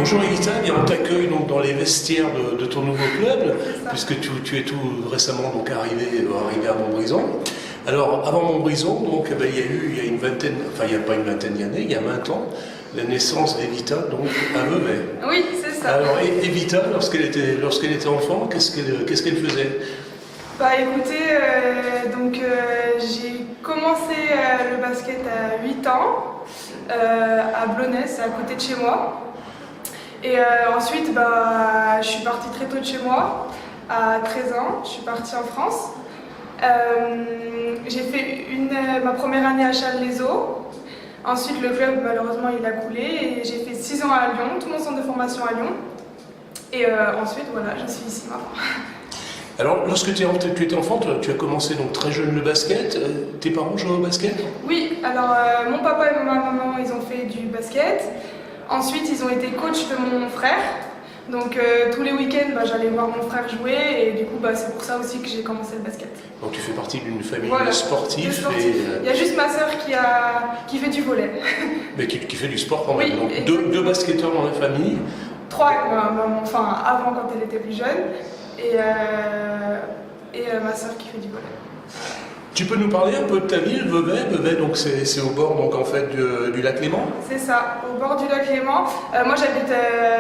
Bonjour Evita, bien, on t'accueille donc dans les vestiaires de ton nouveau club, puisque tu es tout récemment donc arrivé à Montbrison. Alors avant Montbrison, donc, il y a une vingtaine, enfin il n'y a pas une vingtaine d'années, il y a 20 ans, la naissance d'Evita donc à Vevey. Oui, c'est ça. Alors Evita, lorsqu'elle était enfant, qu'est-ce qu'elle faisait? Bah écoutez, j'ai commencé le basket à 8 ans, à Blonès, à côté de chez moi. Et ensuite, je suis partie très tôt de chez moi, à 13 ans, je suis partie en France. J'ai fait ma première année à Challes-les-Eaux. Ensuite, le club, malheureusement, il a coulé et j'ai fait 6 ans à Lyon, tout mon centre de formation à Lyon. Et ensuite, voilà, je suis ici maintenant. Alors, lorsque tu étais enfant, tu as commencé donc très jeune le basket. Tes parents jouaient au basket? Oui, alors mon papa et ma maman, ils ont fait du basket. Ensuite, ils ont été coachs de mon frère. Donc tous les week-ends, j'allais voir mon frère jouer et du coup, c'est pour ça aussi que j'ai commencé le basket. Donc tu fais partie d'une famille voilà, sportive. Il y a juste ma sœur qui fait du volley. Mais qui fait du sport quand même. Oui, donc deux basketteurs dans la famille. 3 avec ma maman, enfin avant quand elle était plus jeune. Et ma sœur qui fait du volley. Tu peux nous parler un peu de ta ville, Vevey? Vevey, donc c'est au bord donc en fait du lac Léman. C'est ça, au bord du lac Léman. Moi j'habite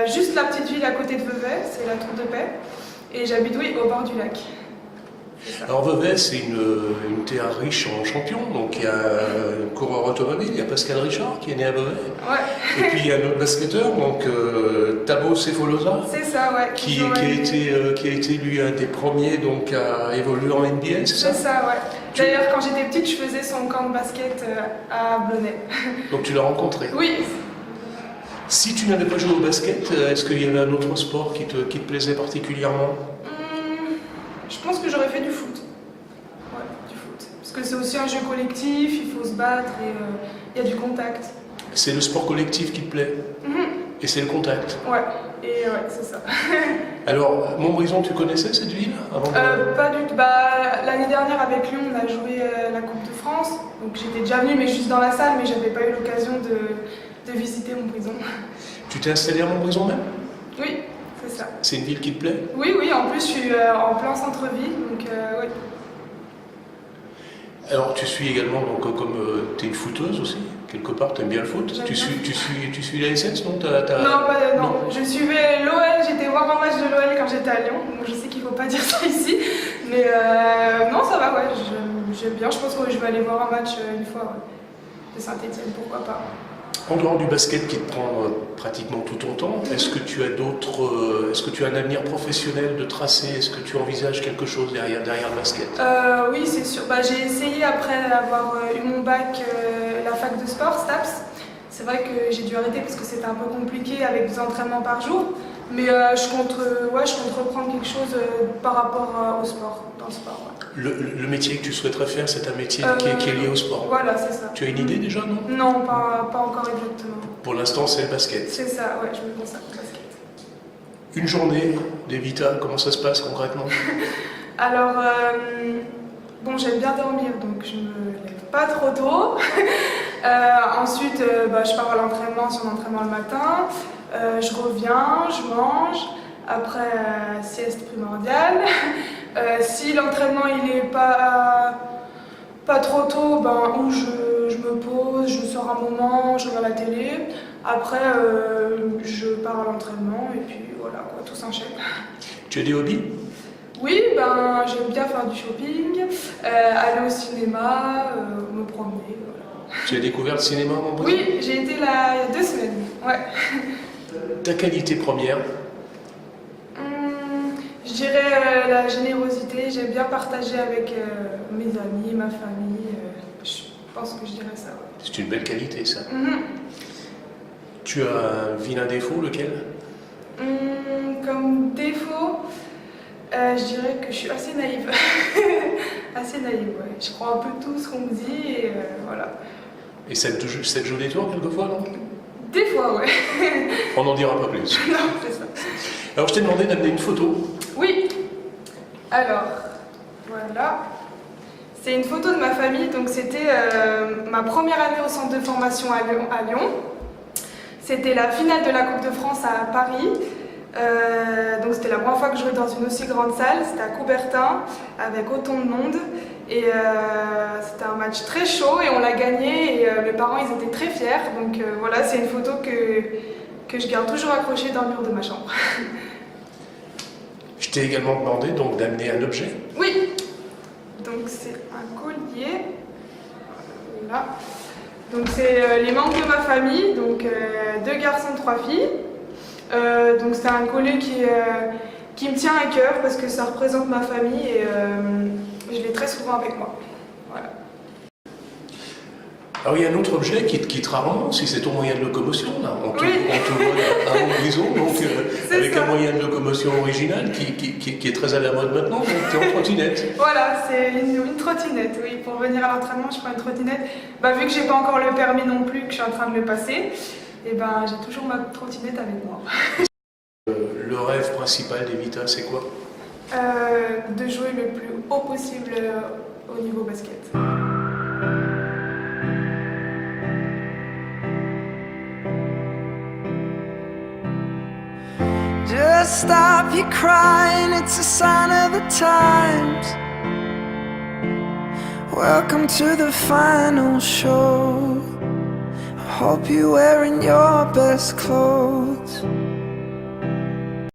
juste la petite ville à côté de Vevey, c'est la Tour de Paix. Et j'habite au bord du lac. Alors Vevey, c'est une terre riche en champions, donc il y a un coureur automobile, il y a Pascal Richard qui est né à Vevey. Ouais. Et puis il y a un autre basketteur, donc Thabo Sefolosha. C'est ça, ouais. Qui a été lui un des premiers donc à évoluer en NBA, c'est ça? C'est ça, ouais. D'ailleurs, quand j'étais petite, je faisais son camp de basket à Blonay. Donc tu l'as rencontré? Oui. Si tu n'avais pas joué au basket, est-ce qu'il y avait un autre sport qui te plaisait particulièrement? Je pense que j'aurais fait du foot. Ouais, du foot. Parce que c'est aussi un jeu collectif, il faut se battre et il y a du contact. C'est le sport collectif qui te plaît? Et c'est le contact? Ouais, et ouais, c'est ça. Alors, Montbrison, tu connaissais cette ville avant Pas du tout. L'année dernière, avec Lyon, on a joué la Coupe de France. Donc j'étais déjà venue, mais juste dans la salle, mais j'avais pas eu l'occasion de visiter Montbrison. Tu t'es installé à Montbrison même? Oui, c'est ça. C'est une ville qui te plaît? Oui, en plus, je suis en plein centre-ville, donc oui. Alors, tu suis également, donc, comme tu es une footeuse aussi, quelque part, tu aimes bien le foot. Tu suis la SS, non? Non, je suivais l'OL, j'étais voir un match de l'OL quand j'étais à Lyon, donc je sais qu'il ne faut pas dire ça ici, mais non, ça va, ouais, j'aime bien, je pense que je vais aller voir un match une fois, de Saint-Etienne, pourquoi pas. En dehors du basket qui te prend pratiquement tout ton temps, est-ce que tu as un avenir professionnel de tracé? Est-ce que tu envisages quelque chose derrière le basket? Oui, c'est sûr. J'ai essayé après avoir eu mon bac, la fac de sport, STAPS. C'est vrai que j'ai dû arrêter parce que c'était un peu compliqué avec des entraînements par jour. Mais je compte reprendre quelque chose par rapport au sport, dans le sport. Ouais. Le métier que tu souhaiterais faire, c'est un métier qui est lié au sport? Voilà, c'est ça. Tu as une idée déjà, non? Non, pas encore exactement. Pour l'instant, c'est le basket? C'est ça, ouais, je me consacre au basket. Une journée d'Evita, comment ça se passe concrètement? Alors, j'aime bien dormir, donc je me lève pas trop tôt. Ensuite, je pars à l'entraînement, sur l'entraînement le matin. Je reviens, je mange. Après, sieste primordiale. Si l'entraînement il est pas trop tôt, où je me pose, je sors un moment, je regarde la télé. Après, je pars à l'entraînement et puis voilà, quoi, tout s'enchaîne. Tu as des hobbies? Oui, j'aime bien faire du shopping, aller au cinéma, me promener, voilà. Tu as découvert le cinéma à Montbrison? Oui, j'ai été là il y a 2 semaines, ouais. Ta qualité première? Je dirais la générosité, j'aime bien partager avec mes amis, ma famille, je pense que je dirais ça. Ouais. C'est une belle qualité, ça. Tu as un vilain défaut, lequel? Comme défaut, je dirais que je suis assez naïve. Assez naïve, ouais. Je crois un peu tout ce qu'on me dit et voilà. Et ça te joue des tours quelquefois, non? Des fois, ouais. On n'en dira pas plus. Non, c'est ça. Alors je t'ai demandé d'amener une photo. Oui. Alors, voilà. C'est une photo de ma famille, donc c'était ma première année au centre de formation à Lyon. C'était la finale de la Coupe de France à Paris. Donc c'était la première fois que je jouais dans une aussi grande salle, c'était à Coubertin avec autant de monde et c'était un match très chaud et on l'a gagné et mes parents ils étaient très fiers, donc voilà, c'est une photo que je garde toujours accrochée dans le mur de ma chambre. Je t'ai également demandé donc d'amener un objet. Oui, donc c'est un collier, voilà. Donc c'est les membres de ma famille, donc 2 garçons, 3 filles. Donc c'est un collier qui me tient à cœur parce que ça représente ma famille et je l'ai très souvent avec moi. Voilà. Alors il y a un autre objet qui te rend, si c'est ton moyen de locomotion, là. On te Oui. voit à Montbrison, donc avec ça. un moyen de locomotion original qui est très à la mode maintenant, donc tu es en trottinette. Voilà, c'est une trottinette, oui. Pour venir à l'entraînement, je prends une trottinette. Bah, vu que j'ai pas encore le permis non plus, que je suis en train de le passer, et ben j'ai toujours ma trottinette avec moi. Le rêve principal d'Evita, c'est quoi? De jouer le plus haut possible au niveau basket. Just stop your crying, it's a sign of the times. Welcome to the final show. I hope you're wearing your best clothes.